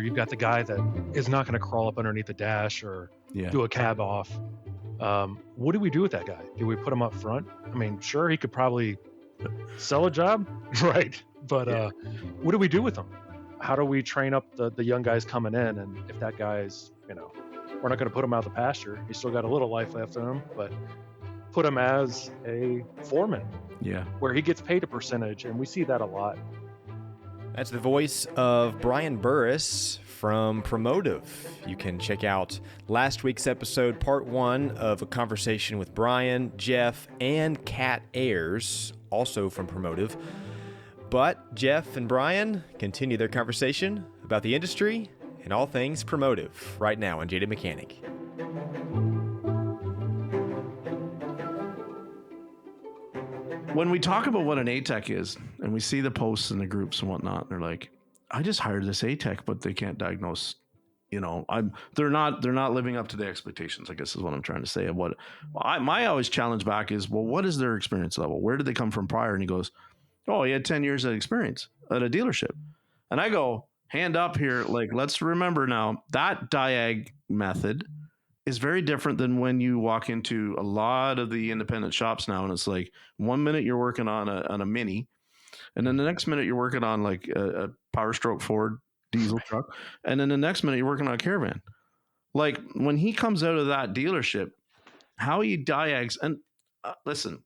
you've got the guy that is not going to crawl up underneath the dash or do a cab off. What do we do with that guy? Do we put him up front? I mean, sure, he could probably sell a job, right? But what do we do with him? How do we train up the young guys coming in? And if that guy's, we're not going to put him out the pasture. He's still got a little life left in him, but put him as a foreman, where he gets paid a percentage, and we see that a lot. That's the voice of Brian Burris from Promotive. You can check out last week's episode, part 1 of a conversation with Brian, Jeff, and Kat Ayers, also from Promotive. But Jeff and Brian continue their conversation about the industry and all things Promotive right now on Jaded Mechanic. When we talk about what an ATEC is, and we see the posts in the groups and whatnot, they're like, I just hired this ATEC, but they can't diagnose, they're not living up to the expectations, I guess is what I'm trying to say. My always challenge back is, well, what is their experience level? Where did they come from prior? And he goes, oh, he had 10 years of experience at a dealership. And I go, hand up here, like, let's remember now, that Diag method is very different than when you walk into a lot of the independent shops now, and it's like 1 minute you're working on a Mini, and then the next minute you're working on like a Power Stroke Ford diesel truck, and then the next minute you're working on a Caravan. Like when he comes out of that dealership, how he diags, and listen,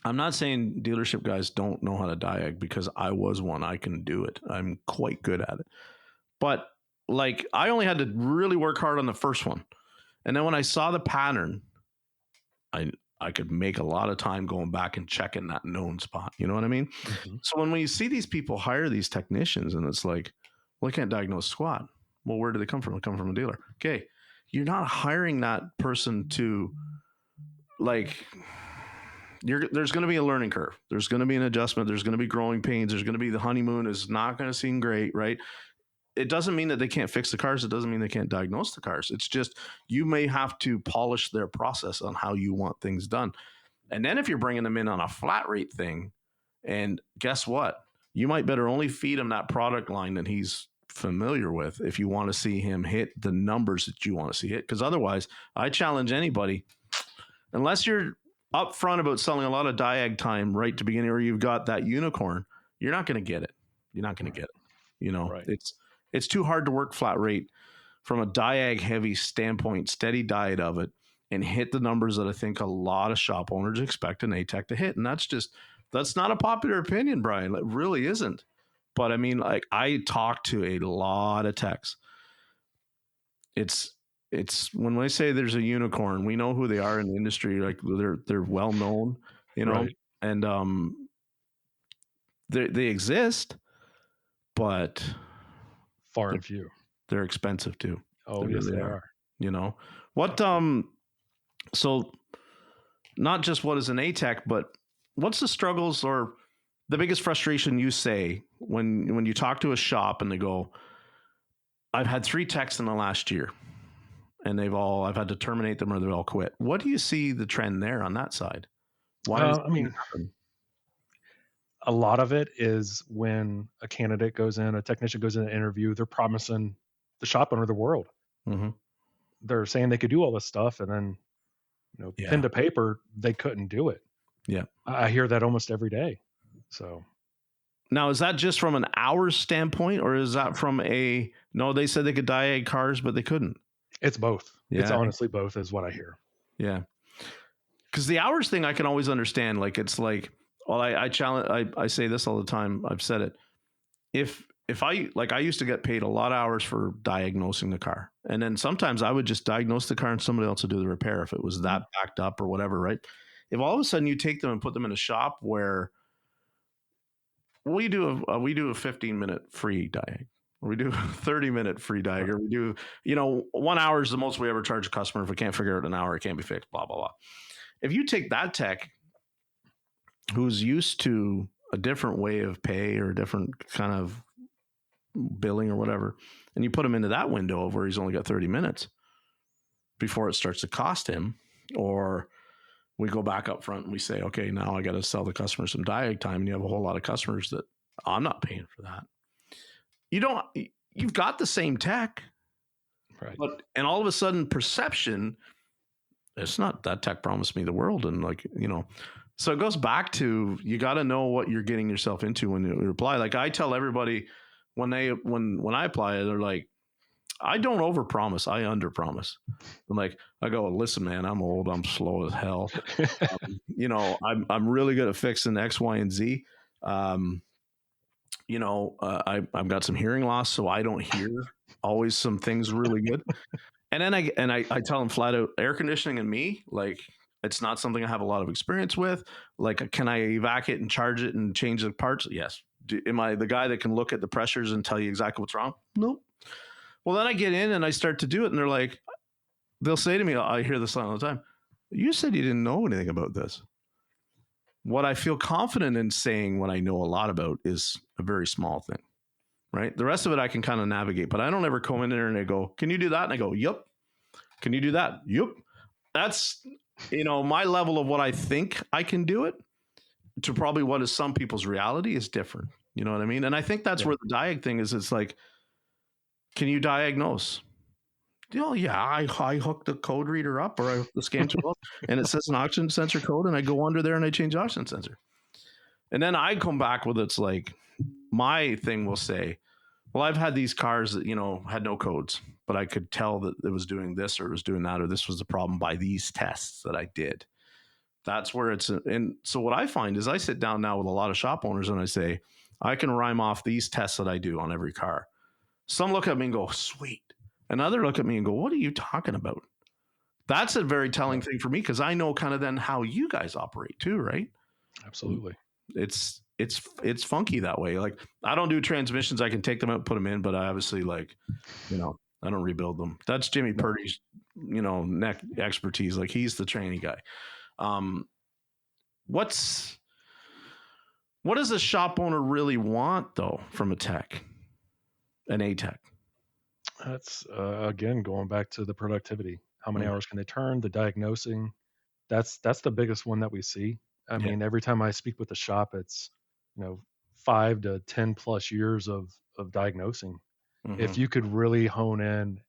I'm not saying dealership guys don't know how to diag, because I was one. I can do it. I'm quite good at it. But like I only had to really work hard on the first one. And then when I saw the pattern, I could make a lot of time going back and checking that known spot. You know what I mean? Mm-hmm. So when we see these people hire these technicians and it's like, well, I can't diagnose squat. Well, where do they come from? They come from a dealer. Okay. You're not hiring that person to like, there's going to be a learning curve. There's going to be an adjustment. There's going to be growing pains. There's going to be the honeymoon is not going to seem great, right? It doesn't mean that they can't fix the cars. It doesn't mean they can't diagnose the cars. It's just you may have to polish their process on how you want things done. And then if you're bringing them in on a flat rate thing, and guess what? You might better only feed him that product line that he's familiar with if you want to see him hit the numbers that you want to see hit. Because otherwise, I challenge anybody, unless you're upfront about selling a lot of Diag time right to beginning, or you've got that unicorn, you're not going to get it. You're not going to get it. Right. It's too hard to work flat rate from a Diag heavy standpoint, steady diet of it, and hit the numbers that I think a lot of shop owners expect an ATEC to hit. And that's not a popular opinion, Brian. It really isn't. But I mean, like I talk to a lot of techs. It's when I say there's a unicorn, we know who they are in the industry. Like they're well known, right. And they exist, but far and few. They're expensive too. Oh, yes, they are. What? So, not just what is an ATEC, but what's the struggles or the biggest frustration you say when you talk to a shop and they go, "I've had 3 techs in the last year, and I've had to terminate them or they've all quit." What do you see the trend there on that side? Why? Happen? A lot of it is when a technician goes in an interview, they're promising the shop owner the world. Mm-hmm. They're saying they could do all this stuff, and then, pen to paper, they couldn't do it. Yeah. I hear that almost every day. So now, is that just from an hours standpoint, or is that from they said they could diag cars, but they couldn't? It's both. Yeah. It's honestly both is what I hear. Yeah. Because the hours thing I can always understand. Like, it's like, well, I challenge. I say this all the time. I've said it. If I used to get paid a lot of hours for diagnosing the car, and then sometimes I would just diagnose the car and somebody else would do the repair if it was that backed up or whatever, right? If all of a sudden you take them and put them in a shop where we do a 15-minute free diag, or we do a 30-minute free diag, or we do 1 hour is the most we ever charge a customer. If we can't figure out an hour, it can't be fixed. Blah blah blah. If you take that tech who's used to a different way of pay or a different kind of billing or whatever, and you put him into that window of where he's only got 30 minutes before it starts to cost him, or we go back up front and we say, okay, now I got to sell the customer some diag time, and you have a whole lot of customers that I'm not paying for that. you've got the same tech, Right. And all of a sudden perception, it's not that tech promised me the world. And like, so it goes back to, you got to know what you're getting yourself into when you apply. Like I tell everybody when I apply, they're like, I don't overpromise, I underpromise. I'm like, I go, listen, man, I'm old, I'm slow as hell. I'm really good at fixing X, Y, and Z. I've got some hearing loss, so I don't hear always some things really good. And then I tell them flat out, air conditioning and me, like, it's not something I have a lot of experience with. Like, can I evac it and charge it and change the parts? Yes. Am I the guy that can look at the pressures and tell you exactly what's wrong? Nope. Well, then I get in and I start to do it, and they're like, they'll say to me, I hear this all the time, you said you didn't know anything about this. What I feel confident in saying what I know a lot about is a very small thing, right? The rest of it I can kind of navigate, but I don't ever come in there and I go, can you do that? And I go, yep. Can you do that? Yep. That's, my level of what I think I can do it to probably what is some people's reality is different. You know what I mean? And I think that's where the Diag thing is. It's like, can you diagnose? I hook the code reader up, or I hook the scan tool up, and it says an oxygen sensor code, and I go under there and I change oxygen sensor. And then I come back with, it's like, my thing will say, well, I've had these cars that, had no codes, but I could tell that it was doing this or it was doing that, or this was the problem by these tests that I did. That's where it's, and so what I find is I sit down now with a lot of shop owners and I say, I can rhyme off these tests that I do on every car. Some look at me and go, sweet. Another look at me and go, what are you talking about? That's a very telling thing for me, because I know kind of then how you guys operate too, right? Absolutely. It's funky that way. Like, I don't do transmissions. I can take them out, put them in, but I obviously, like, I don't rebuild them. That's Jimmy Purdy's, neck expertise. Like, he's the training guy. What does a shop owner really want though from a tech, an A tech? That's again going back to the productivity. How many hours can they turn? The diagnosing. That's the biggest one that we see. I mean, every time I speak with the shop, it's 5 to 10 plus years of diagnosing. If you could really hone in,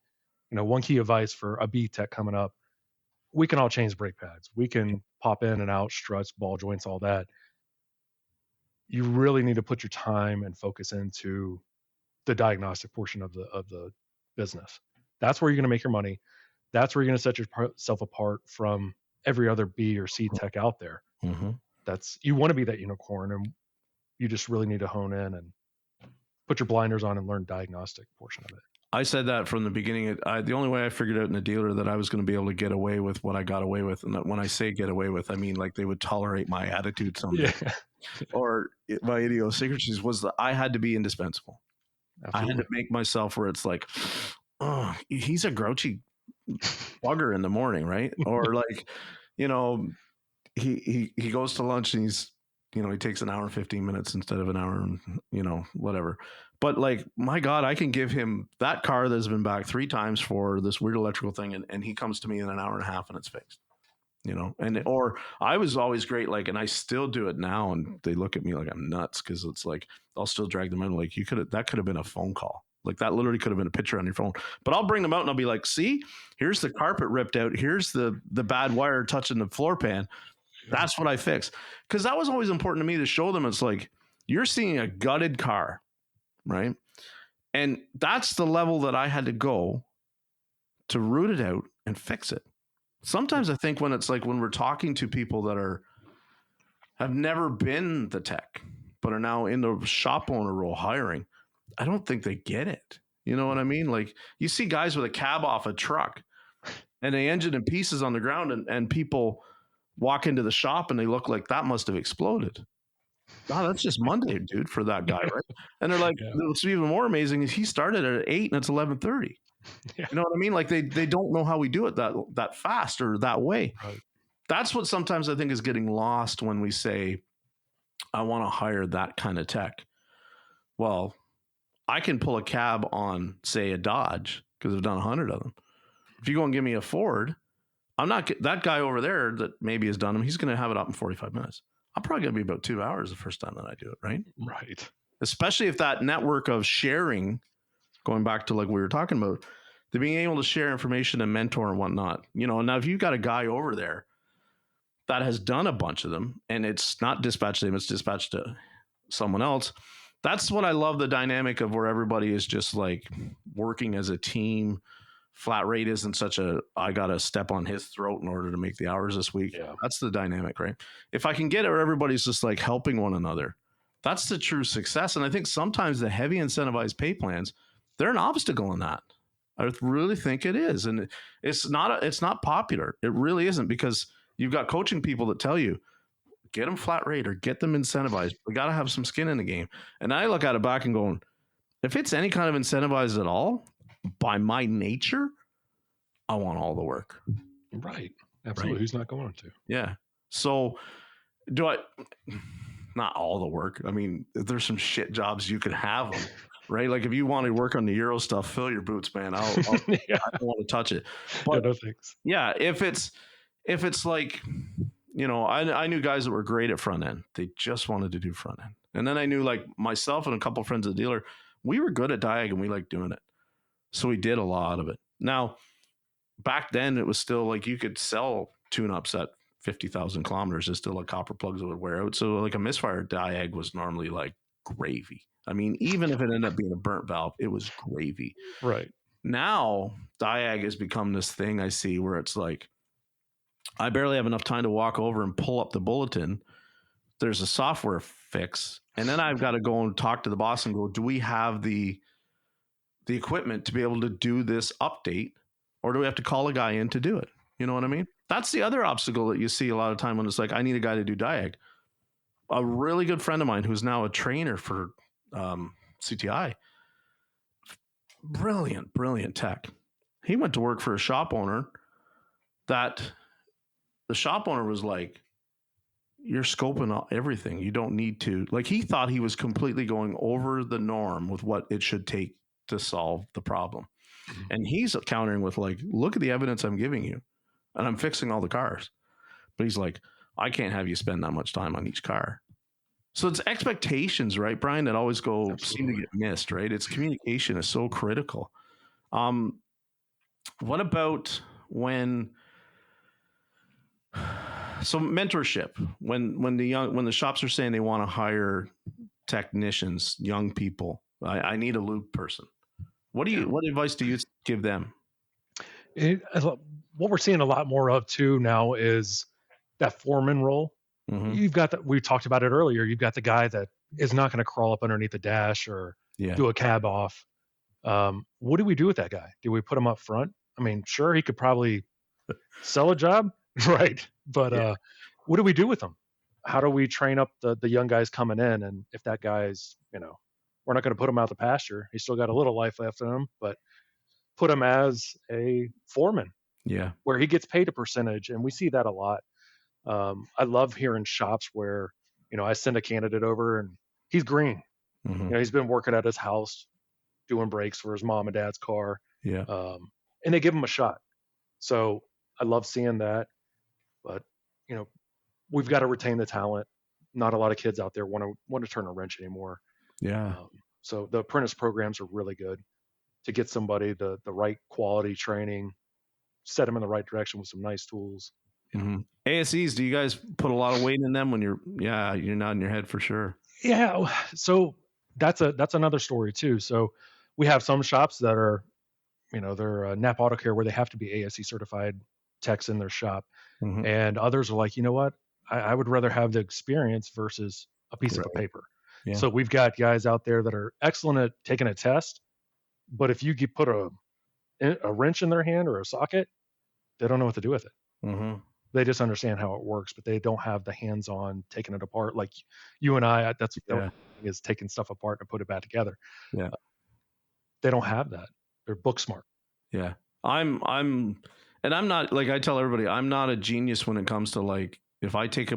one key advice for a B tech coming up, we can all change brake pads. We can pop in and out, struts, ball joints, all that. You really need to put your time and focus into the diagnostic portion of the business. That's where you're going to make your money. That's where you're going to set yourself apart from every other B or C tech out there. That's, you want to be that unicorn, and you just really need to hone in and put your blinders on and learn diagnostic portion of it. I said that from the beginning. The only way I figured out in the dealer that I was going to be able to get away with what I got away with, and that when I say get away with, I mean like they would tolerate my attitude someday, or my idiosyncrasies, was that I had to be indispensable. Absolutely. I had to make myself where it's like, oh, he's a grouchy bugger in the morning, right? Or like, he goes to lunch and he's, he takes an hour and 15 minutes instead of an hour and, whatever. But like, my God, I can give him that car that's been back 3 times for this weird electrical thing. And he comes to me in an hour and a half and it's fixed, or I was always great. Like, and I still do it now. And they look at me like I'm nuts. Cause it's like, I'll still drag them in. Like, that could have been a phone call. Like, that literally could have been a picture on your phone, but I'll bring them out and I'll be like, see, here's the carpet ripped out. Here's the bad wire touching the floor pan. That's what I fix. Cause that was always important to me to show them. It's like, you're seeing a gutted car, right? And that's the level that I had to go to root it out and fix it. Sometimes I think when it's like, when we're talking to people that have never been the tech, but are now in the shop owner role hiring, I don't think they get it. You know what I mean? Like, you see guys with a cab off a truck and the engine in pieces on the ground, and people walk into the shop and they look like that must have exploded. Oh, that's just Monday, dude, for that guy, right? And they're like, what's even more amazing is he started at 8 and it's 11:30. You know what I mean? Like, they don't know how we do it that fast or that way. Right. That's what sometimes I think is getting lost when we say, I want to hire that kind of tech. Well, I can pull a cab on, say, a Dodge, because I've done 100 of them. If you go and give me a Ford, I'm not, that guy over there that maybe has done them, he's going to have it up in 45 minutes. I'm probably going to be about 2 hours the first time that I do it, right? Right. Especially if that network of sharing going back to like we were talking about, the being able to share information and mentor and whatnot. Now if you've got a guy over there that has done a bunch of them and it's not dispatched to him, it's dispatched to someone else. That's what I love, the dynamic of where everybody is just like working as a team. Flat rate isn't such I got to step on his throat in order to make the hours this week. Yeah. That's the dynamic, right? If I can get it where everybody's just like helping one another, that's the true success. And I think sometimes the heavy incentivized pay plans, they're an obstacle in that. I really think it is. And it's not popular. It really isn't, because you've got coaching people that tell you, get them flat rate or get them incentivized. We got to have some skin in the game. And I look at it back and going, if it's any kind of incentivized at all, by my nature, I want all the work. Right. Absolutely. Right. Who's not going to? Yeah. So not all the work. I mean, there's some shit jobs you could have them, right? Like if you want to work on the Euro stuff, fill your boots, man. I don't want to touch it. But no thanks. Yeah, if it's like, I knew guys that were great at front end. They just wanted to do front end. And then I knew like myself and a couple of friends at the dealer, we were good at Diag and we liked doing it. So we did a lot of it. Now, back then it was still like you could sell tune-ups at 50,000 kilometers. There's still like copper plugs that would wear out. So like a misfire Diag was normally like gravy. I mean, even if it ended up being a burnt valve, it was gravy. Right. Now, Diag has become this thing I see where it's like, I barely have enough time to walk over and pull up the bulletin. There's a software fix. And then I've got to go and talk to the boss and go, do we have the equipment to be able to do this update, or do we have to call a guy in to do it? You know what I mean? That's the other obstacle that you see a lot of time when it's like, I need a guy to do Diag. A really good friend of mine who's now a trainer for CTI, brilliant tech. He went to work for a shop owner that the shop owner was like, you're scoping everything. You don't need to. Like, he thought he was completely going over the norm with what it should take to solve the problem. Mm-hmm. And he's countering with like, look at the evidence I'm giving you, and I'm fixing all the cars. But he's like, I can't have you spend that much time on each car. So it's expectations, right, Brian, that always seem to get missed, right? It's communication is so critical. What about so mentorship, when the shops are saying they want to hire technicians, young people, I need a loop person. What advice do you give them? What we're seeing a lot more of too now is that foreman role. Mm-hmm. You've got that. We talked about it earlier. You've got the guy that is not going to crawl up underneath the dash or do a cab off. What do we do with that guy? Do we put him up front? I mean, sure, he could probably sell a job, right? But what do we do with him? How do we train up the young guys coming in? And if that guy's, we're not going to put him out the pasture. He's still got a little life left in him, but put him as a foreman. Yeah, where he gets paid a percentage, and we see that a lot. I love hearing shops where, I send a candidate over and he's green. Mm-hmm. He's been working at his house, doing brakes for his mom and dad's car. Yeah. And they give him a shot. So I love seeing that, but we've got to retain the talent. Not a lot of kids out there want to turn a wrench anymore. Yeah. So the apprentice programs are really good to get somebody the right quality training, set them in the right direction with some nice tools. Mm-hmm. ASEs, do you guys put a lot of weight in them when you're nodding your head for sure? Yeah. So that's another story too. So we have some shops that are, they're Nap Auto Care where they have to be ASE certified techs in their shop. Mm-hmm. And others are like, you know what? I would rather have the experience versus a piece of paper. Yeah. So we've got guys out there that are excellent at taking a test, but if you put a wrench in their hand or a socket, they don't know what to do with it. Mm-hmm. They just understand how it works, but they don't have the hands-on taking it apart like you and I. That's is taking stuff apart and put it back together. Yeah, they don't have that. They're book smart. Yeah, I'm not, like I tell everybody, I'm not a genius when it comes to like, if I take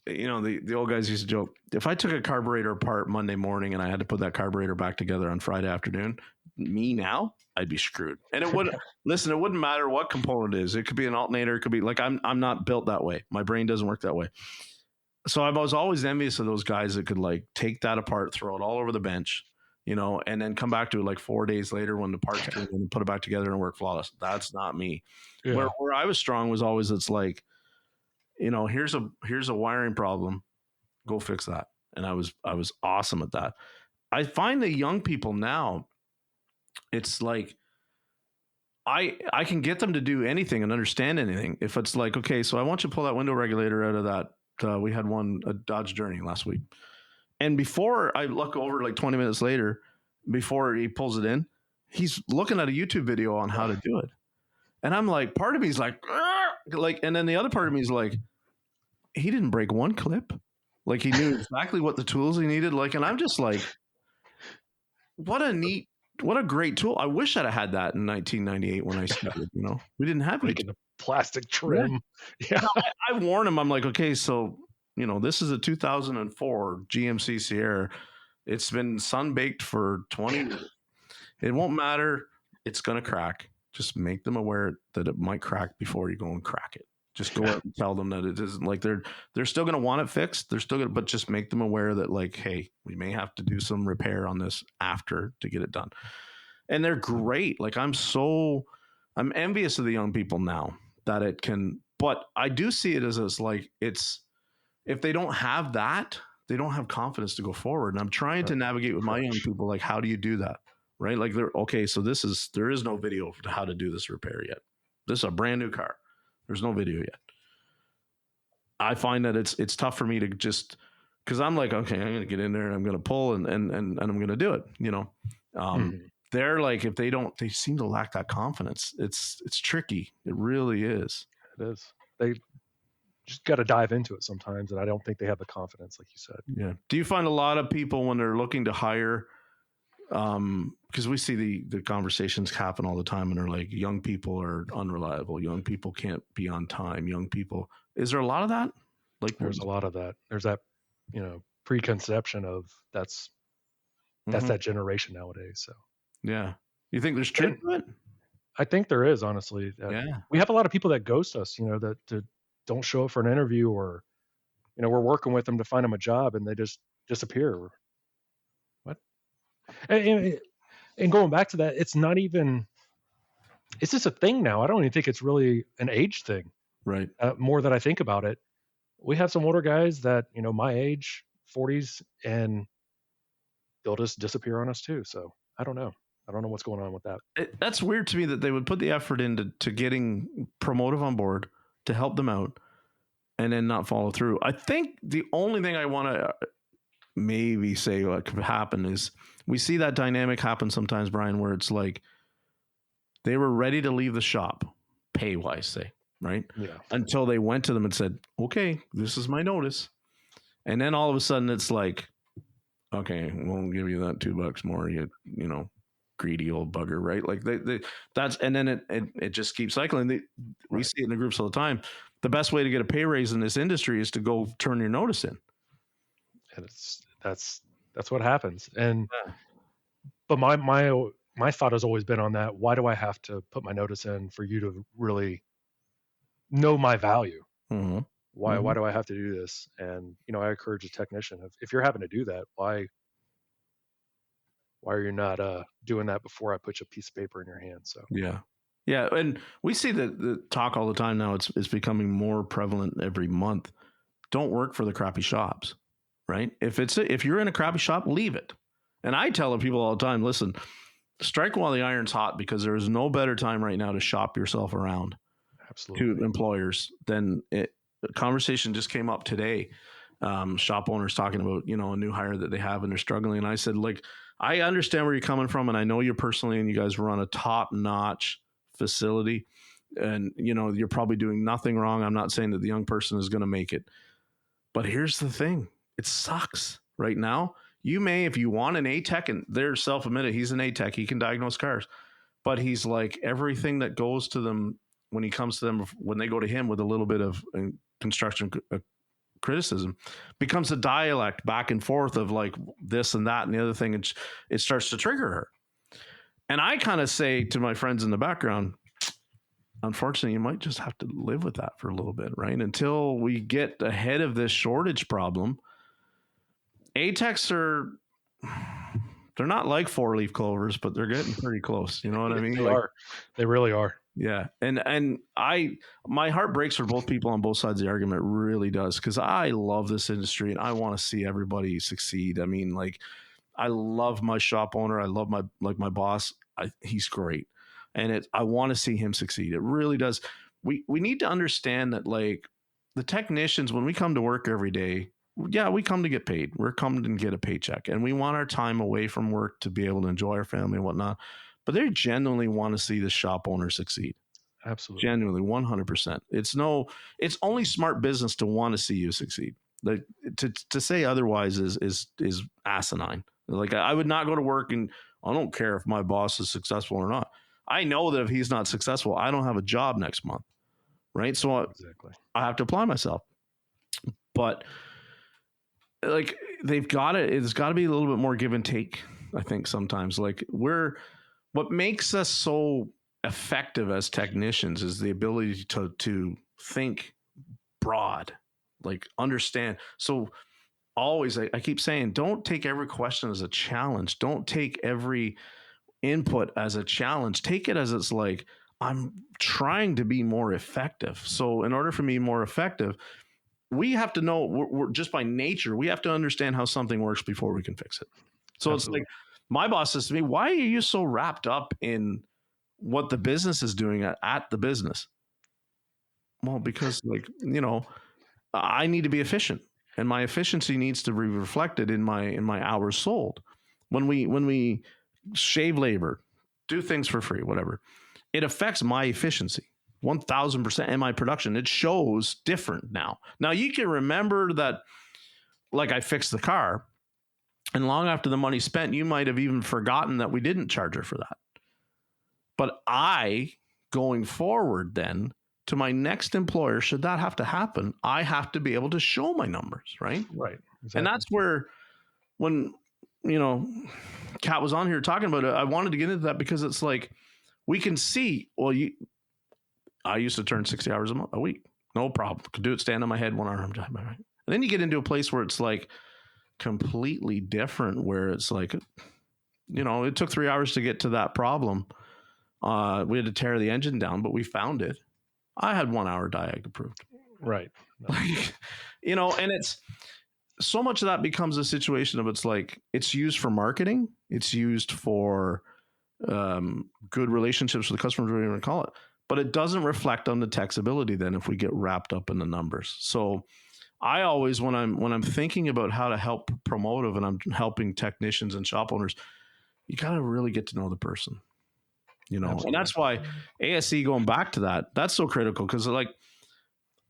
the old guys used to joke, if I took a carburetor apart Monday morning and I had to put that carburetor back together on Friday afternoon, me now, I'd be screwed. And it wouldn't it wouldn't matter what component it is. It could be an alternator. It could be like, I'm not built that way. My brain doesn't work that way. So I was always envious of those guys that could like take that apart, throw it all over the bench, you know, and then come back to it like 4 days later when the parts came in and put it back together and work flawless. That's not me. Yeah. Where I was strong was always, it's like, you know, here's a wiring problem, go fix that. And I was awesome at that. I find the young people now, it's like, I can get them to do anything and understand anything. If it's like, okay, so I want you to pull that window regulator out of that. We had a Dodge Journey last week. And before I look over, like 20 minutes later, before he pulls it in, he's looking at a YouTube video on how to do it. And I'm like, part of me is like, and then the other part of me is like, he didn't break one clip. Like, he knew exactly what the tools he needed. Like, and I'm just like, what a great tool. I wish I'd have had that in 1998 when I started, you know. We didn't have making the plastic trim. Yeah. I warn him. I'm like, okay, so, you know, this is a 2004 GMC Sierra. It's been sun-baked for 20 years. It won't matter. It's going to crack. Just make them aware that it might crack before you go and crack it. Just go out and tell them that it isn't, like, they're still going to want it fixed. They're still going to, but just make them aware that, like, hey, we may have to do some repair on this after to get it done. And they're great. Like, I'm envious of the young people now that it can, but I do see it as like, if they don't have that, they don't have confidence to go forward. And I'm trying to navigate with my young people, like, how do you do that? Right? Like, okay, so there is no video of how to do this repair yet. This is a brand new car. There's no video yet. I find that it's tough for me to just, because I'm like, okay, I'm going to get in there and I'm going to pull and I'm going to do it. You know, they're like, if they seem to lack that confidence. It's tricky. It really is. It is. They just got to dive into it sometimes, and I don't think they have the confidence, like you said. Yeah. Do you find a lot of people when they're looking to hire? Because we see the conversations happen all the time, and they're like, young people are unreliable. Young people can't be on time. Young people. Is there a lot of that? Like, there's a lot of that. There's that, you know, preconception of that's that generation nowadays. So yeah, you think there's truth to it? I think there is, honestly. Yeah, we have a lot of people that ghost us. You know, that don't show up for an interview, or, you know, we're working with them to find them a job, and they just disappear. What? And going back to that, it's not even, it's just a thing now. I don't even think it's really an age thing. Right. More that I think about it, we have some older guys that, you know, my age, 40s, and they'll just disappear on us too. So I don't know. I don't know what's going on with that. That's weird to me that they would put the effort into getting Promotive on board to help them out and then not follow through. I think the only thing I want to maybe say what could happen is we see that dynamic happen sometimes, Brian, where it's like they were ready to leave the shop, pay-wise, say, right? Yeah. Until they went to them and said, okay, this is my notice. And then all of a sudden it's like, okay, we'll give you that $2 more, you know, greedy old bugger, right? Like that's, and then it just keeps cycling. We see it in the groups all the time. The best way to get a pay raise in this industry is to go turn your notice in. And that's what happens. And but my thought has always been on that. Why do I have to put my notice in for you to really know my value? Mm-hmm. Why do I have to do this? And, you know, I encourage a technician, if you're having to do that, why are you not doing that before I put a piece of paper in your hand? So yeah, and we see the talk all the time now. It's becoming more prevalent every month. Don't work for the crappy shops, right? If you're in a crappy shop, leave it. And I tell people all the time, listen, strike while the iron's hot, because there is no better time right now to shop yourself around. Absolutely. To employers than it. The conversation just came up today. Shop owners talking about, you know, a new hire that they have and they're struggling. And I said, like, I understand where you're coming from, and I know you personally, and you guys run a top-notch facility, and, you know, you're probably doing nothing wrong. I'm not saying that the young person is going to make it, but here's the thing: it sucks right now. You may, if you want an A-Tech, and they're self-admitted, he's an A-Tech, he can diagnose cars, but he's like, everything that goes to them when he comes to them, when they go to him with a little bit of construction criticism, becomes a dialect back and forth of like this and that and the other thing, and it starts to trigger her. And I kind of say to my friends in the background, unfortunately, you might just have to live with that for a little bit, right? Until we get ahead of this shortage problem. A-Techs are They're not like 4-leaf clovers, but they're getting pretty close. You know what I mean? They are. They really are. Yeah. And my heart breaks for both people on both sides of the argument. It really does. Cause I love this industry and I want to see everybody succeed. I mean, like, I love my shop owner. I love my boss. He's great. And I want to see him succeed. It really does. We need to understand that, like, the technicians, when we come to work every day, yeah, we come to get paid. We're coming to get a paycheck, and we want our time away from work to be able to enjoy our family and whatnot. But they genuinely want to see the shop owner succeed. Absolutely. Genuinely, 100%. It's only smart business to want to see you succeed. Like, to say otherwise is asinine. Like, I would not go to work, and I don't care if my boss is successful or not. I know that if he's not successful, I don't have a job next month. Right. So exactly. I have to apply myself. But, like, it's got to be a little bit more give and take, I think, sometimes. Like, what makes us so effective as technicians is the ability to think broad, like, understand. So always, I keep saying, don't take every question as a challenge. Don't take every input as a challenge. Take it as, it's like, I'm trying to be more effective. So in order for me more effective, we have to know, we're just by nature, we have to understand how something works before we can fix it. So Absolutely. It's like, my boss says to me, why are you so wrapped up in what the business is doing at the business? Well, because, like, I need to be efficient, and my efficiency needs to be reflected in my hours sold. When we shave labor, do things for free, whatever, it affects my efficiency 1,000% in my production. It shows different now. Now, you can remember that, like, I fixed the car, and long after the money spent, you might have even forgotten that we didn't charge her for that. But going forward then, to my next employer, should that have to happen, I have to be able to show my numbers, right? Right. Exactly. And that's where, when, Kat was on here talking about it, I wanted to get into that, because it's like, we can see, I used to turn 60 hours a week. No problem. Could do it, stand on my head, 1 hour. And then you get into a place where it's like completely different, where it's like, it took 3 hours to get to that problem. We had to tear the engine down, but we found it. I had 1 hour Diag approved. Right. Like, and it's so much of that becomes a situation of, it's like, it's used for marketing. It's used for good relationships with the customers, whatever you want to call it. But it doesn't reflect on the tech's ability then, if we get wrapped up in the numbers. So I always, when I'm thinking about how to help Promotive, and I'm helping technicians and shop owners, you got to really get to know the person. Absolutely. And that's why ASE, going back to that's so critical, because, like,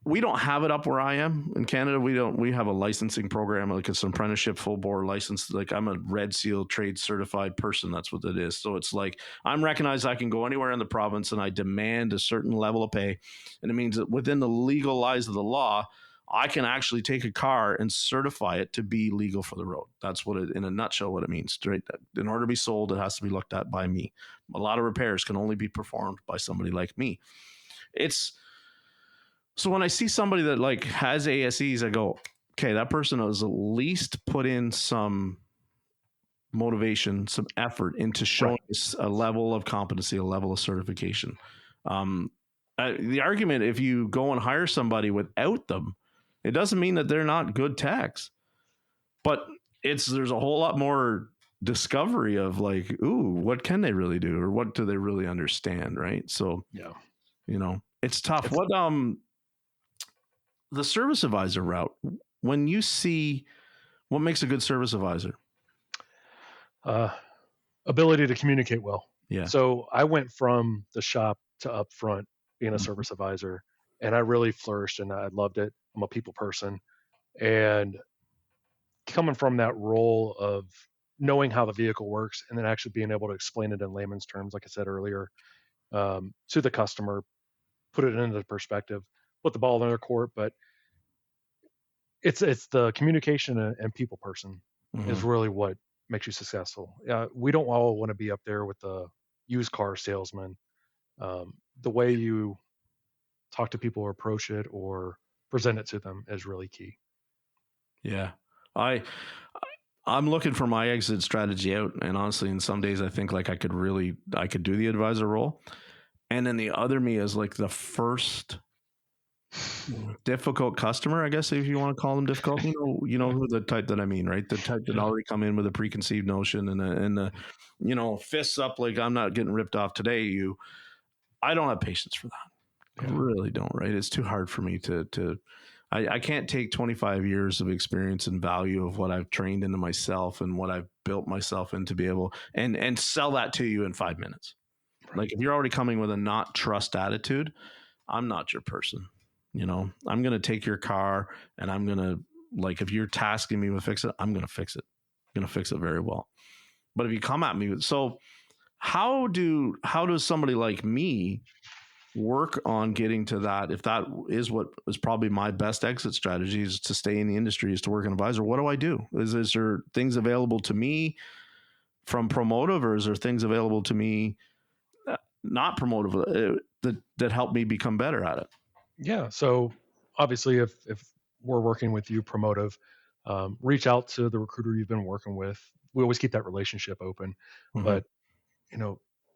we don't have it up where I am in Canada. We have a licensing program, like it's an apprenticeship full bore license. Like, I'm a Red Seal trade certified person. That's what it is. So it's like, I'm recognized, I can go anywhere in the province, and I demand a certain level of pay. And it means that within the legal lies of the law, I can actually take a car and certify it to be legal for the road. That's what in a nutshell, what it means. Right? In order to be sold, it has to be looked at by me. A lot of repairs can only be performed by somebody like me. So when I see somebody that, like, has ASEs, I go, okay, that person has at least put in some motivation, some effort into showing us a level of competency, a level of certification. The argument, if you go and hire somebody without them, it doesn't mean that they're not good techs, but there's a whole lot more discovery of, like, ooh, what can they really do, or what do they really understand, right? So, yeah, it's tough. What the service advisor route, when you see, what makes a good service advisor? Ability to communicate well. Yeah. So I went from the shop to upfront being a service advisor, and I really flourished, and I loved it. I'm a people person, and coming from that role of knowing how the vehicle works, and then actually being able to explain it in layman's terms, like I said earlier, to the customer, put it into perspective, put the ball in their court. But it's the communication and people person is really what makes you successful. We don't all want to be up there with the used car salesman. The way you talk to people or approach it or present it to them is really key. Yeah. I'm looking for my exit strategy out. And honestly, in some days I think like I could do the advisor role. And then the other me is like the first difficult customer, I guess, if you want to call them difficult. You know who the type that I mean, right? The type that already come in with a preconceived notion and the fists up like I'm not getting ripped off today. I don't have patience for that. I really don't, right? It's too hard for me I can't take 25 years of experience and value of what I've trained into myself and what I've built myself in to be able and sell that to you in 5 minutes. Right. Like if you're already coming with a not trust attitude, I'm not your person. I'm going to take your car and I'm going to, like, if you're tasking me with fix it, I'm going to fix it. I'm going to fix it very well. But if you come at me with, so how does somebody like me work on getting to that? If that is what is probably my best exit strategy is to stay in the industry, is to work an advisor. What do I do? Is there things available to me from Promotive, or is there things available to me not Promotive that help me become better at it? Yeah. So obviously if we're working with you, Promotive, reach out to the recruiter you've been working with. We always keep that relationship open, but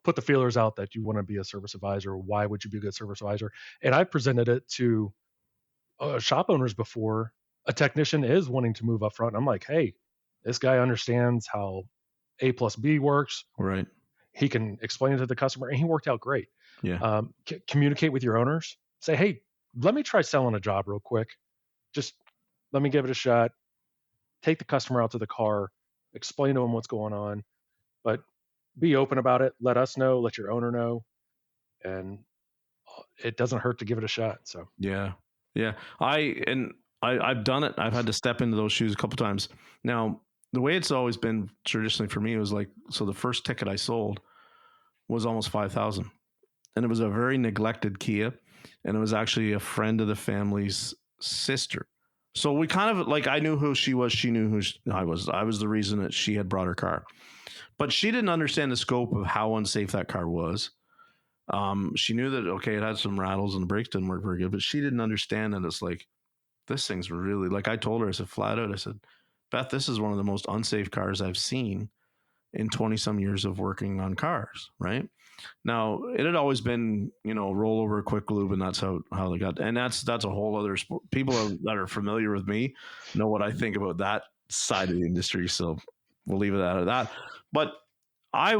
put the feelers out that you want to be a service advisor. Why would you be a good service advisor? And I've presented it to shop owners before. A technician is wanting to move up front. And I'm like, hey, this guy understands how A plus B works. Right. He can explain it to the customer, and he worked out great. Yeah. Communicate with your owners. Say, hey, let me try selling a job real quick. Just let me give it a shot. Take the customer out to the car, explain to them what's going on, but be open about it. Let us know, let your owner know. And it doesn't hurt to give it a shot. So yeah. I've done it. I've had to step into those shoes a couple times. Now, the way it's always been traditionally for me was like, so the first ticket I sold was almost 5,000, and it was a very neglected Kia, and it was actually a friend of the family's sister. So we kind of like, I knew who she was. She knew who I was. I was the reason that she had brought her car, but she didn't understand the scope of how unsafe that car was. She knew that, okay, it had some rattles and the brakes didn't work very good, but she didn't understand that it's like, this thing's really, like I told her, I said flat out, I said, Beth, this is one of the most unsafe cars I've seen in 20 some years of working on cars. Right now, it had always been, roll over a quick lube, and that's how they got. And that's a whole other sport. People that are familiar with me know what I think about that side of the industry. So we'll leave it at that. But I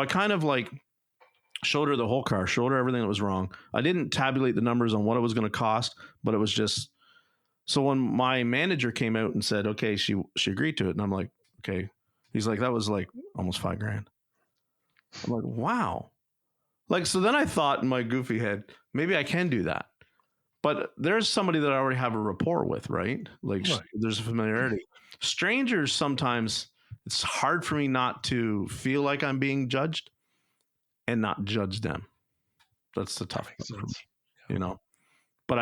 kind of like showed her the whole car, showed her everything that was wrong. I didn't tabulate the numbers on what it was going to cost, but it was just, so when my manager came out and said, okay, she agreed to it. And I'm like, okay. He's like, that was like almost $5,000. I'm like, wow. Like, so then I thought in my goofy head, maybe I can do that. But there's somebody that I already have a rapport with, right? Like there's a familiarity. Strangers, sometimes it's hard for me not to feel like I'm being judged and not judge them. That's the tough one, But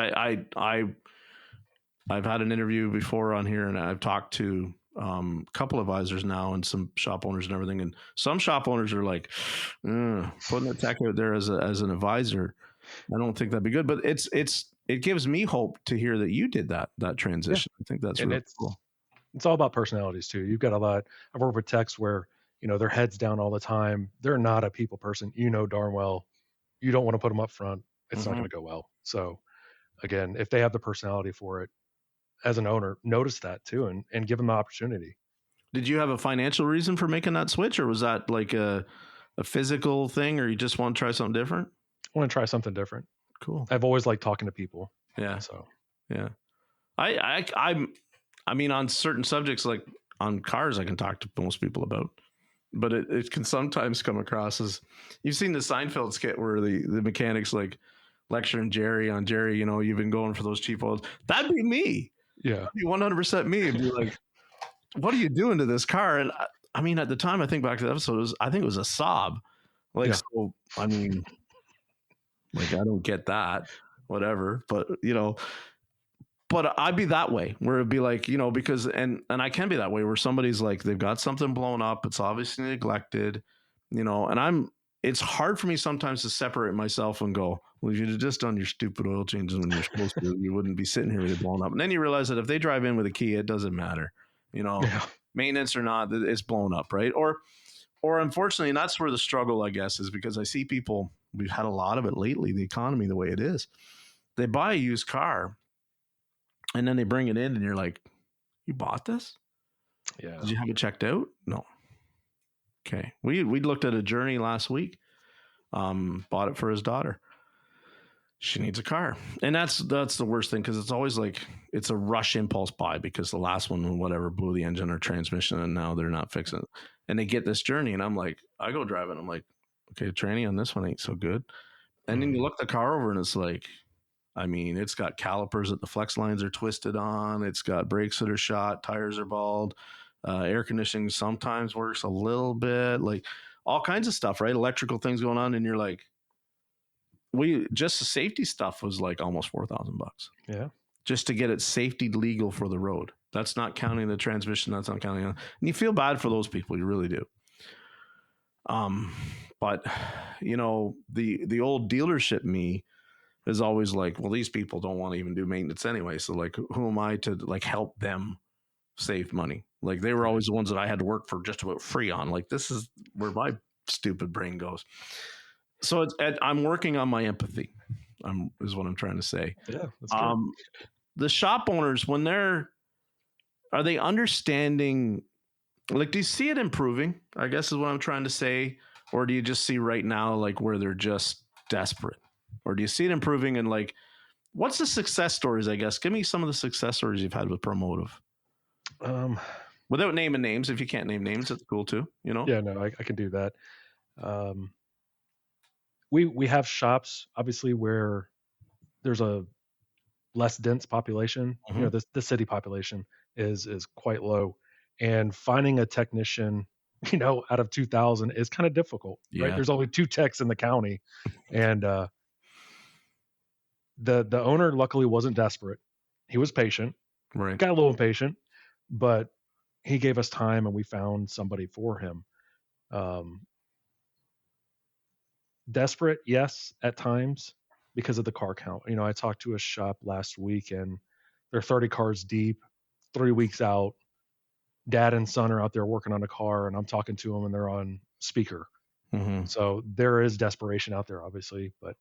I've had an interview before on here, and I've talked to a couple of advisors now and some shop owners and everything. And some shop owners are like, putting a tech out there as an advisor, I don't think that'd be good. But it gives me hope to hear that you did that transition. Yeah. I think that's really cool. It's all about personalities too. You've got a lot. I've worked with techs where their heads down all the time. They're not a people person. Darn well, you don't want to put them up front. It's not going to go well. So again, if they have the personality for it, as an owner, notice that too, and give them the opportunity. Did you have a financial reason for making that switch, or was that like a physical thing, or you just want to try something different? I want to try something different. Cool. I've always liked talking to people. Yeah. So yeah, I mean, on certain subjects, like on cars, I can talk to most people about, but it can sometimes come across as, you've seen the Seinfeld skit where the mechanics like lecturing Jerry, you've been going for those cheap oils. That'd be me. Yeah. That'd be 100% me. It'd be like, what are you doing to this car? And I mean, at the time, I think back to the episode, I think it was a sob. Like, so, I mean, like, I don't get that, whatever, but but I'd be that way where it'd be like, because, and I can be that way where somebody's like, they've got something blown up. It's obviously neglected, and it's hard for me sometimes to separate myself and go, well, if you'd have just done your stupid oil changes when you're supposed to, you wouldn't be sitting here with it blown up. And then you realize that if they drive in with a key, it doesn't matter. maintenance or not, it's blown up, right? Or unfortunately, and that's where the struggle, I guess, is because I see people, we've had a lot of it lately, the economy, the way it is, they buy a used car and then they bring it in and you're like, you bought this? Yeah. Did you have it checked out? No. Okay. We looked at a Journey last week, bought it for his daughter. She needs a car. And that's the worst thing, because it's always like, it's a rush impulse buy because the last one, whatever, blew the engine or transmission and now they're not fixing it. And they get this Journey and I'm like, I go driving. I'm like, okay, the tranny on this one ain't so good. And then you look the car over and it's like, I mean, it's got calipers that the flex lines are twisted on. It's got brakes that are shot. Tires are bald. Air conditioning sometimes works a little bit, like all kinds of stuff, right? Electrical things going on. And you're like, just the safety stuff was like almost $4,000. Yeah. Just to get it safety legal for the road. That's not counting the transmission. That's not counting. And you feel bad for those people. You really do. But the old dealership me is always like, well, these people don't want to even do maintenance anyway. So like, who am I to like help them save money? Like they were always the ones that I had to work for just about free on. Like this is where my stupid brain goes. So I'm working on my empathy. Is what I'm trying to say. Yeah, that's good. The shop owners, are they understanding? Like, do you see it improving? I guess is what I'm trying to say. Or do you just see right now, like where they're just desperate? Or do you see it improving? And like, what's the success stories? I guess give me some of the success stories you've had with Promotive. Without naming names, if you can't name names, that's cool too. Yeah, no, I can do that. We have shops obviously where there's a less dense population. Mm-hmm. The city population is quite low, and finding a technician, out of 2,000 is kind of difficult. Yeah. Right? There's only 2 techs in the county, and the owner luckily wasn't desperate. He was patient. Right. Got a little impatient, but he gave us time and we found somebody for him. Desperate, yes, at times because of the car count. I talked to a shop last week and they're 30 cars deep, 3 weeks out. Dad and son are out there working on a car and I'm talking to them and they're on speaker. Mm-hmm. So there is desperation out there, obviously, but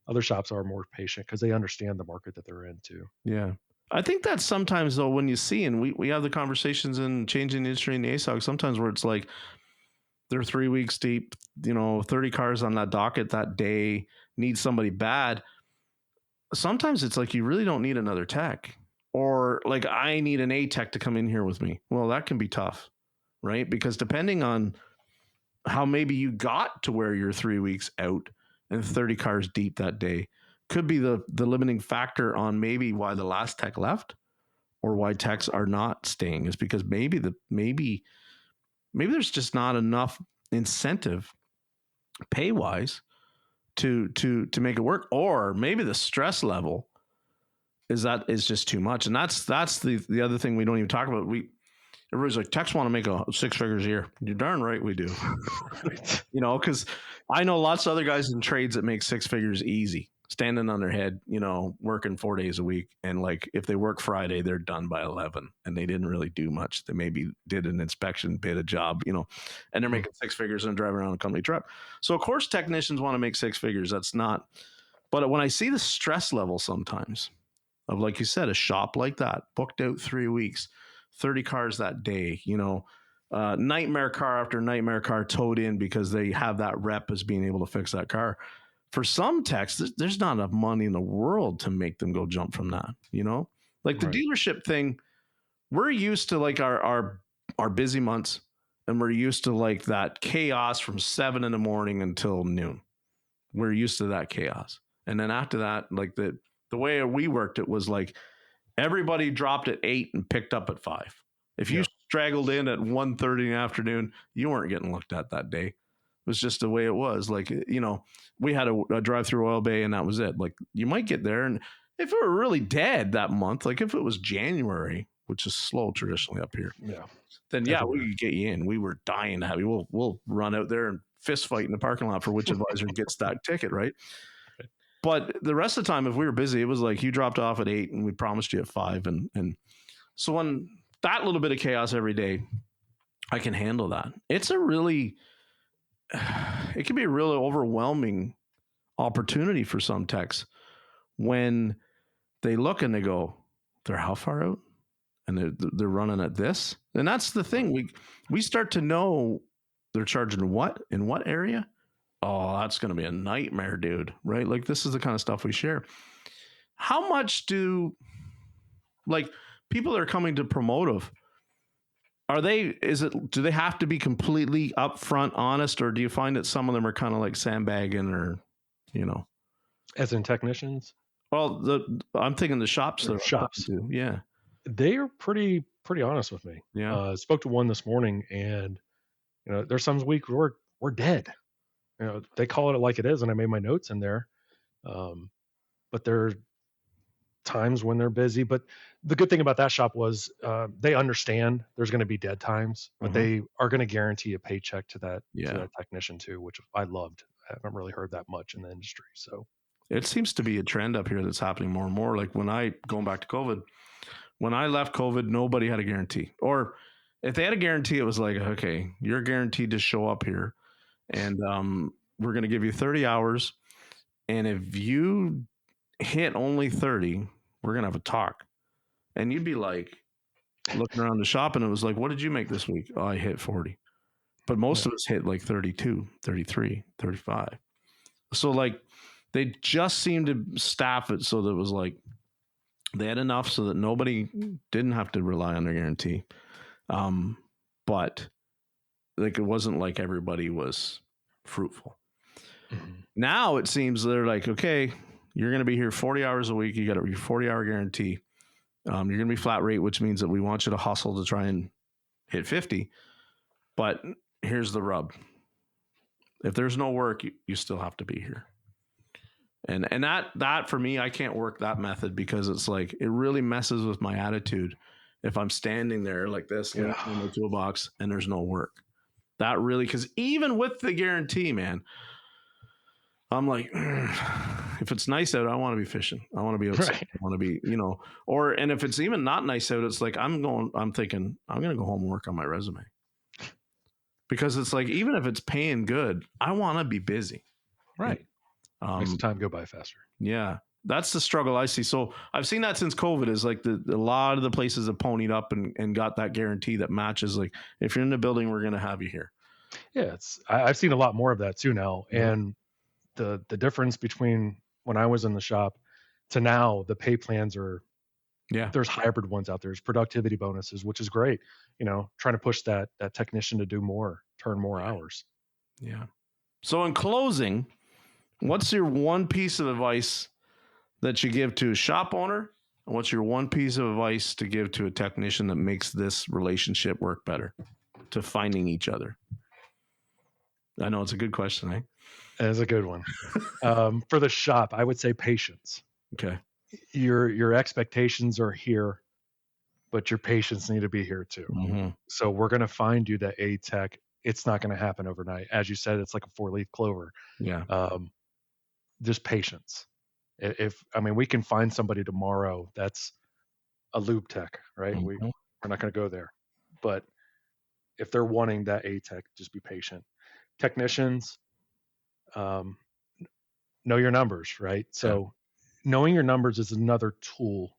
other shops are more patient because they understand the market that they're in too. Yeah. I think that sometimes though, when you see, and we have the conversations in changing the industry in the ASOG, sometimes where it's like they're 3 weeks deep, 30 cars on that docket that day, need somebody bad. Sometimes it's like, you really don't need another tech, or like I need an A tech to come in here with me. Well, that can be tough, right? Because depending on how maybe you got to where you're 3 weeks out and 30 cars deep that day, could be the limiting factor on maybe why the last tech left or why techs are not staying, is because maybe there's just not enough incentive pay wise to make it work, or maybe the stress level is just too much. And that's the other thing we don't even talk about. Everybody's like, techs want to make a 6 figures a year. You're darn right we do. Because I know lots of other guys in trades that make 6 figures easy, standing on their head, working 4 days a week. And like, if they work Friday, they're done by 11 and they didn't really do much. They maybe did an inspection, bid a job, and they're making 6 figures and driving around a company truck. So of course technicians want to make 6 figures. That's not, but when I see the stress level sometimes of, like you said, a shop like that, booked out 3 weeks, 30 cars that day, nightmare car after nightmare car towed in because they have that rep as being able to fix that car. For some techs, there's not enough money in the world to make them go jump from that, like the dealership thing. We're used to like our busy months, and we're used to like that chaos from 7 a.m. until noon. We're used to that chaos. And then after that, like the way we worked, it was like everybody dropped at 8 and picked up at 5. If you straggled in at 1:30 in the afternoon, you weren't getting looked at that day. It was just the way it was. Like, we had a drive through Oil Bay and that was it. Like, you might get there, and if it were really dead that month, like if it was January, which is slow traditionally up here, then we could get you in. We were dying to have you. We'll run out there and fist fight in the parking lot for which advisor gets that ticket, right? But the rest of the time, if we were busy, it was like you dropped off at 8 and we promised you at 5. And so when that little bit of chaos every day, I can handle that. It can be a really overwhelming opportunity for some techs when they look and they go, they're how far out? And they're running at this. And that's the thing. We start to know they're charging what in what area. Oh, that's going to be a nightmare, dude. Right? Like, this is the kind of stuff we share. How much do people that are coming to Promotive, do they have to be completely upfront, honest, or do you find that some of them are kind of like sandbagging, or, as in technicians? Well, I'm thinking the shops. Yeah. They are pretty honest with me. Yeah. Spoke to one this morning, and there's some weeks we're dead. They call it like it is, and I made my notes in there. But there are times when they're busy. But the good thing about that shop was they understand there's going to be dead times, but they are going to guarantee a paycheck to that technician too, which I loved. I haven't really heard that much in the industry. So it seems to be a trend up here that's happening more and more. Like going back to COVID, when I left COVID, nobody had a guarantee. Or if they had a guarantee, it was like, okay, you're guaranteed to show up here, and we're going to give you 30 hours. And if you hit only 30, we're going to have a talk. And you'd be like looking around the shop, and it was like, what did you make this week? Oh, I hit 40. But most of us hit like 32, 33, 35. So like they just seemed to staff it so that it was like they had enough so that nobody didn't have to rely on their guarantee. But like it wasn't like everybody was fruitful. Now it seems they're like, okay, you're going to be here 40 hours a week. You got your 40-hour guarantee. You're going to be flat rate, which means that we want you to hustle to try and hit 50. But here's the rub. If there's no work, you still have to be here. And that for me, I can't work that method because it's like, it really messes with my attitude if I'm standing there like this in the toolbox and there's no work. That really, because even with the guarantee, man, I'm like, if it's nice out, I want to be fishing. I want to be outside. Right. I want to be, and if it's even not nice out, it's like, I'm thinking, I'm going to go home and work on my resume. Because it's like, even if it's paying good, I want to be busy. Right. Makes the time go by faster. Yeah. That's the struggle I see. So I've seen that since COVID is like a lot of the places have ponied up and got that guarantee that matches. Like, if you're in the building, we're going to have you here. Yeah. I've seen a lot more of that too now. Mm-hmm. And the difference between when I was in the shop to now, the pay plans are, there's hybrid ones out there. There's productivity bonuses, which is great. Trying to push that technician to do more, turn more hours. Yeah. So in closing, what's your one piece of advice that you give to a shop owner? And what's your one piece of advice to give to a technician that makes this relationship work better, to finding each other? I know it's a good question, eh? That's a good one. For the shop, I would say patience. Okay. Your expectations are here, but your patience need to be here too. Mm-hmm. So we're going to find you that A tech. It's not going to happen overnight. As you said, it's like a 4-leaf clover. Yeah. Just patience. We can find somebody tomorrow that's a lube tech, right? Mm-hmm. We're not going to go there. But if they're wanting that A tech, just be patient. Technicians, know your numbers, right? So knowing your numbers is another tool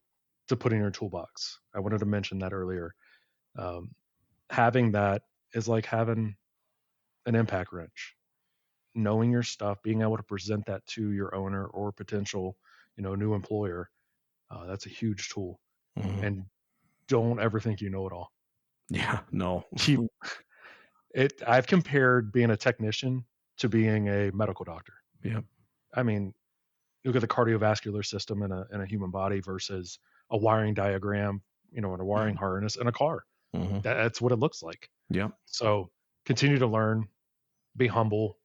to put in your toolbox. I wanted to mention that earlier. Having that is like having an impact wrench. Knowing your stuff, being able to present that to your owner or potential, new employer, that's a huge tool. Mm-hmm. And don't ever think you know it all. Yeah, no. I've compared being a technician to being a medical doctor. Yeah. Look at the cardiovascular system in a human body versus a wiring diagram, and a wiring harness in a car. Mm-hmm. That's what it looks like. Yeah. So continue to learn, be humble,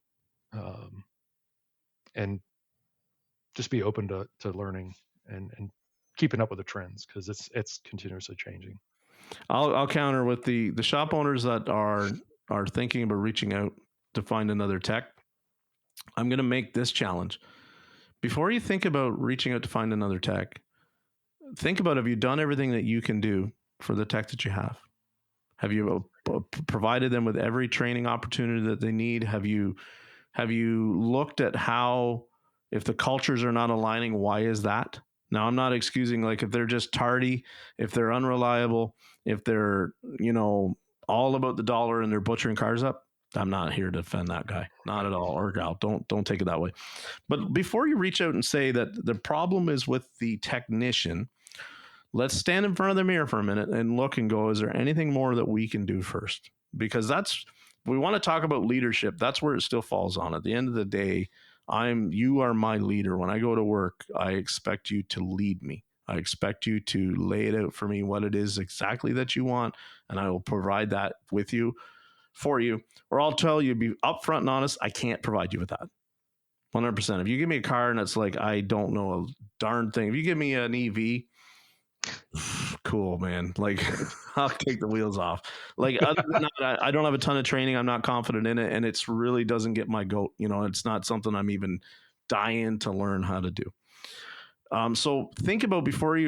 and just be open to learning and keeping up with the trends, because it's continuously changing. I'll counter with the shop owners that are thinking about reaching out to find another tech. I'm going to make this challenge. Before you think about reaching out to find another tech, think about, have you done everything that you can do for the tech that you have? Have you provided them with every training opportunity that they need? Have you looked at how, if the cultures are not aligning, why is that? Now, I'm not excusing, like, if they're just tardy, if they're unreliable, if they're, all about the dollar and they're butchering cars up, I'm not here to defend that guy. Not at all, or gal. Don't take it that way. But before you reach out and say that the problem is with the technician, let's stand in front of the mirror for a minute and look and go, is there anything more that we can do first? Because we want to talk about leadership. That's where it still falls on. At the end of the day, you are my leader. When I go to work, I expect you to lead me. I expect you to lay it out for me, what it is exactly that you want, and I will provide that with you, for you. Or I'll tell you, be upfront and honest, I can't provide you with that. 100%. If you give me a car and it's like, I don't know a darn thing. If you give me an EV, cool, man. Like, I'll take the wheels off. Like, other than that, I don't have a ton of training. I'm not confident in it, and it's really doesn't get my goat. It's not something I'm even dying to learn how to do. So think about, before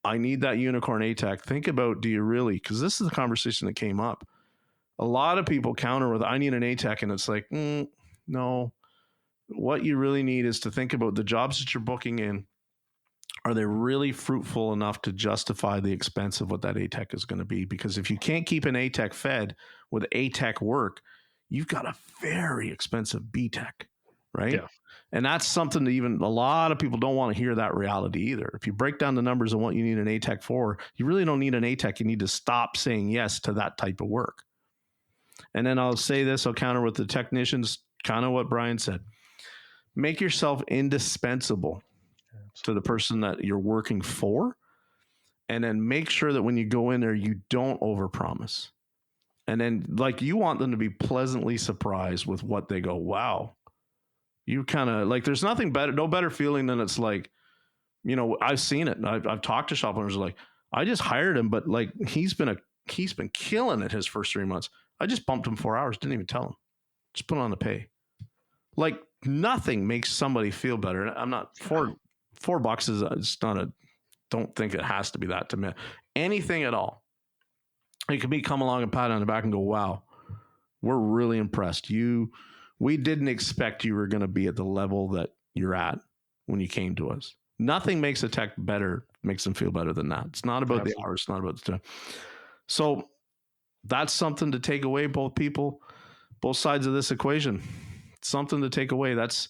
I need that unicorn ATAC, think about, do you really, because this is the conversation that came up. A lot of people counter with, I need an ATAC, and it's like, no. What you really need is to think about the jobs that you're booking in. Are they really fruitful enough to justify the expense of what that ATAC is going to be? Because if you can't keep an ATAC fed with ATAC work, you've got a very expensive BTAC, right? Yeah. And that's something that even a lot of people don't want to hear that reality either. If you break down the numbers of what you need an ATAC for, you really don't need an ATAC. You need to stop saying yes to that type of work. And then I'll say this, I'll counter with the technicians, kind of what Brian said. Make yourself indispensable to the person that you're working for. And then make sure that when you go in there, you don't overpromise. And then, like, you want them to be pleasantly surprised with what they go, wow. You kind of, like, there's nothing better, no better feeling than it's like, I've seen it. I've talked to shop owners like, I just hired him, but like, he's been killing it his first 3 months. I just bumped him 4 hours. Didn't even tell him. Just put on the pay. Like, nothing makes somebody feel better. I'm not $4 is it's not don't think it has to be that to me. Anything at all. It could be come along and pat on the back and go, wow, we're really impressed. We didn't expect you were going to be at the level that you're at when you came to us. Nothing makes a tech better, makes them feel better than that. It's not about the hours, it's not about the time. So that's something to take away, both sides of this equation. Something to take away. That's,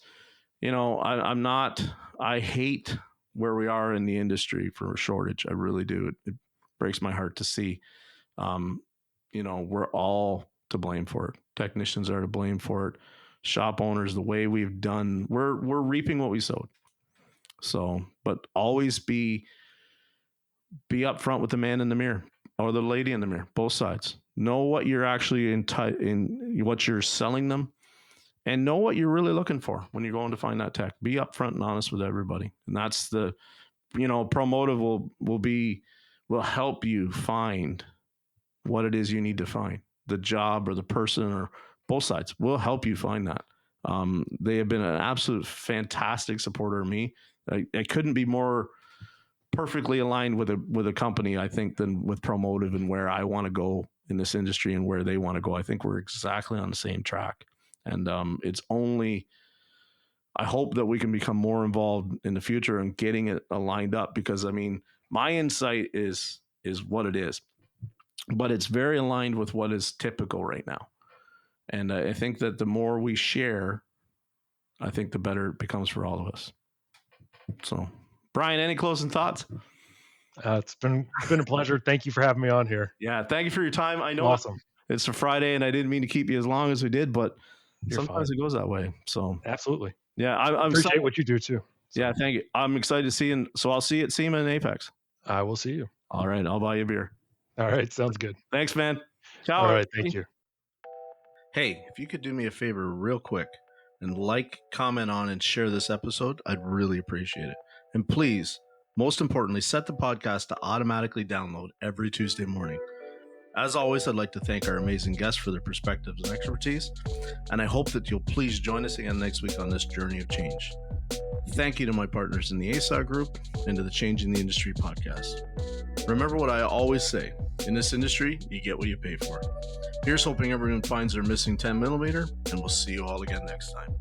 I hate where we are in the industry for a shortage. I really do. It breaks my heart to see. We're all to blame for it. Technicians are to blame for it. Shop owners, the way we've done, we're reaping what we sowed. So, but always be upfront with the man in the mirror or the lady in the mirror, both sides. Know what you're actually in what you're selling them, and know what you're really looking for when you're going to find that tech. Be upfront and honest with everybody. And that's the, Promotive will help you find what it is you need to find. The job or the person or both sides will help you find that. They have been an absolute fantastic supporter of me. I couldn't be more perfectly aligned with a company, I think, than with Promotive and where I want to go in this industry and where they want to go. I think we're exactly on the same track. And I hope that we can become more involved in the future and getting it aligned up, because my insight is what it is, but it's very aligned with what is typical right now. And I think that the more we share, I think the better it becomes for all of us. So, Brian, any closing thoughts? It's been a pleasure. Thank you for having me on here. Yeah, thank you for your time. I know awesome. It's a Friday, and I didn't mean to keep you as long as we did, but sometimes it goes that way. So absolutely. Yeah, I appreciate what you do too. So. Yeah, thank you. I'm excited to see you. So I'll see you at SEMA and Apex. I will see you. All right, I'll buy you a beer. All right, sounds good. Thanks, man. Ciao. All right, thank you. Hey, if you could do me a favor real quick and comment on, and share this episode, I'd really appreciate it. And please, most importantly, set the podcast to automatically download every Tuesday morning. As always, I'd like to thank our amazing guests for their perspectives and expertise, and I hope that you'll please join us again next week on this journey of change. Thank you to my partners in the ASA group and to the Changing the Industry podcast. Remember what I always say, In this industry, you get what you pay for. Here's hoping everyone finds their missing 10 millimeter, and we'll see you all again next time.